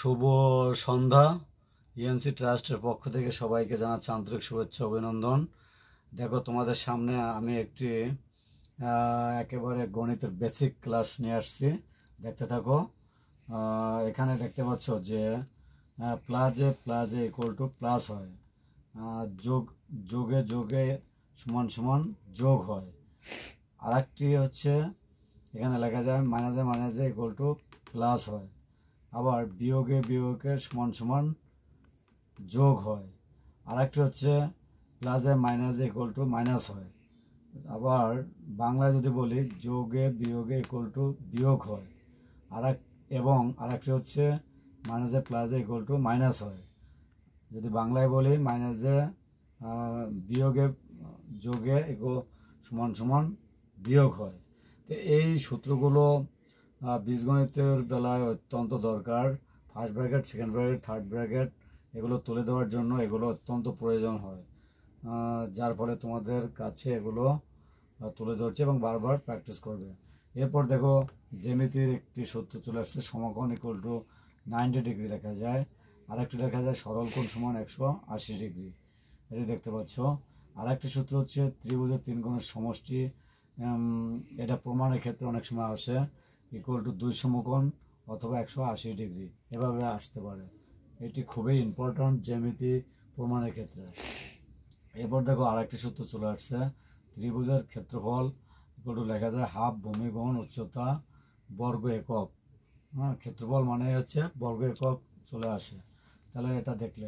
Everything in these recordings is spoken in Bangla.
শুভ সন্ধ্যা। ইএনসি ট্রাস্টের পক্ষ থেকে সবাইকে জানাচ্ছি আন্তরিক শুভেচ্ছা অভিনন্দন। দেখো, তোমাদের সামনে আমি একটি একেবারে গণিতের বেসিক ক্লাস নিয়ে আসছি, দেখতে থাকো। এখানে দেখতে পাচ্ছ যে প্লাজে প্লাজে ইকুয়াল টু প্লাস হয়, যোগ যোগে যোগে সমান সমান যোগ হয়। আর একটি হচ্ছে এখানে লেখা যায় মাইনাসে মাইনাসে ইকুয়াল টু প্লাস হয়, আবার বিয়োগে বিয়োগে সমান সমান যোগ হয়। আর একটি হচ্ছে প্লাসে মাইনাসে ইকুয়াল টু মাইনাস হয়। আবার বাংলায় যদি বলি যোগে বিয়োগে ইকুয়াল টু বিয়োগ হয়। এবং আরেকটি হচ্ছে মাইনাসে প্লাসে ইকুয়াল টু মাইনাস হয়। যদি বাংলায় বলি মাইনাসে বিয়োগে যোগে ইকুয়াল সমান সমান বিয়োগ হয়। তো এই সূত্রগুলো বীজগণিতের বেলায় অত্যন্ত দরকার। First bracket, second bracket, third bracket এগুলো তুলে দেওয়ার জন্য এগুলো অত্যন্ত প্রয়োজন হয়, যার ফলে তোমাদের কাছে এগুলো তুলে ধরছে এবং বারবার প্র্যাকটিস করবে। এরপর দেখো, জ্যামিতির একটি সূত্র চলে আসছে, সমকোণ ইকুয়াল টু 90 ডিগ্রি লেখা যায়। আরেকটি লেখা যায় সরল কোণ সমান 180 ডিগ্রি, এটি দেখতে পাচ্ছ। আরেকটি সূত্র হচ্ছে ত্রিভুজের তিন কোণের সমষ্টি, এটা প্রমাণের ক্ষেত্রে অনেক সময় আসে, ইকুয়াল টু 2 সমকোণ অথবা 180 ডিগ্রি, এভাবে আসতে পারে। এটি খুবই ইম্পর্ট্যান্ট জ্যামিতি প্রমাণের ক্ষেত্রে। এরপর দেখো, আরেকটি সূত্র চলে আসছে, ত্রিভুজের ক্ষেত্রফল ইকুয়াল টু লেখা যায় হাফ ভূমি গুণ উচ্চতা বর্গ একক। ক্ষেত্রফল মানে হচ্ছে বর্গ একক চলে আসে, তাহলে এটা দেখলে।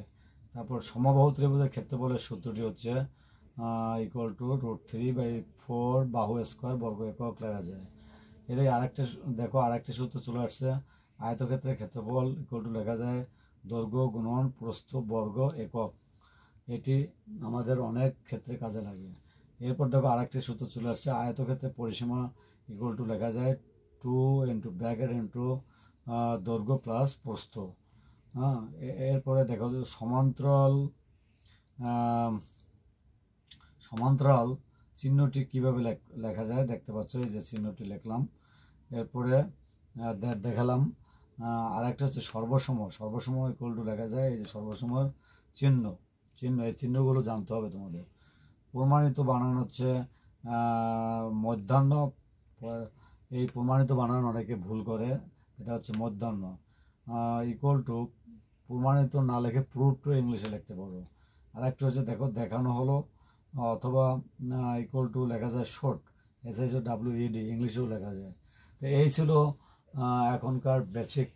তারপর সমবাহু ত্রিভুজের ক্ষেত্রফলের সূত্রটি হচ্ছে ইকুয়াল টু √3/4 বাহু স্কোয়ার বর্গ একক লেখা যায়। এটাই আরেকটা দেখো, আরেকটি সূত্র চলে আসছে, আয়তক্ষেত্রের ক্ষেত্রফল ইকুয়াল টু লেখা যায় দৈর্ঘ্য গুণন প্রস্থ বর্গ একক। এটি আমাদের অনেক ক্ষেত্রে কাজে লাগে। এরপর দেখো, আরেকটি সূত্র চলে আসছে, আয়তক্ষেত্রের পরিসীমা ইকুয়াল টু লেখা যায় 2 ইন্টু ব্র্যাকেট ইন্টু দৈর্ঘ্য প্লাস প্রস্থ। এরপরে দেখো যে সমান্তরাল চিহ্নটি কিভাবে লেখা যায় দেখতে পাচ্ছ, এই যে চিহ্নটি লিখলাম। এরপরে দেখালাম আরেকটা হচ্ছে সর্বসম ইকুয়াল টু লেখা যায় এই যে সর্বসমর চিহ্ন। এই চিহ্নগুলো জানতে হবে তোমাদের। প্রমাণিত বানান হচ্ছে মধ্যাহ্ন, এই প্রমাণিত বানান অনেকে ভুল করে, এটা হচ্ছে মধ্যাহ্ন। ইকুয়াল টু প্রমাণিত না লিখে প্রুভ টু ইংলিশে লিখতে পারো। আর একটা হচ্ছে দেখো, দেখানো হলো, অথবা ইকুয়াল টু লেখা যায় শর্ট, SHOWED, ইংলিশেও লেখা যায়। তো এই ছিল এখনকার বেসিক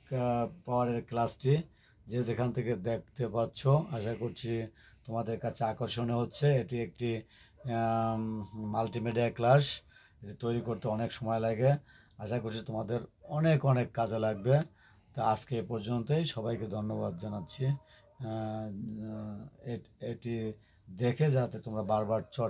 পাওয়ারের ক্লাসটি, যে যেখান থেকে দেখতে পাচ্ছ আশা করছি তোমাদের কাছে আকর্ষণীয় হচ্ছে। এটি একটি মাল্টিমিডিয়া ক্লাস, এটি তৈরি করতে অনেক সময় লাগে, আশা করছি তোমাদের অনেক অনেক কাজে লাগবে। তা আজকে এ পর্যন্তই, সবাইকে ধন্যবাদ জানাচ্ছি। এটি দেখে যাতে তোমরা বারবার চট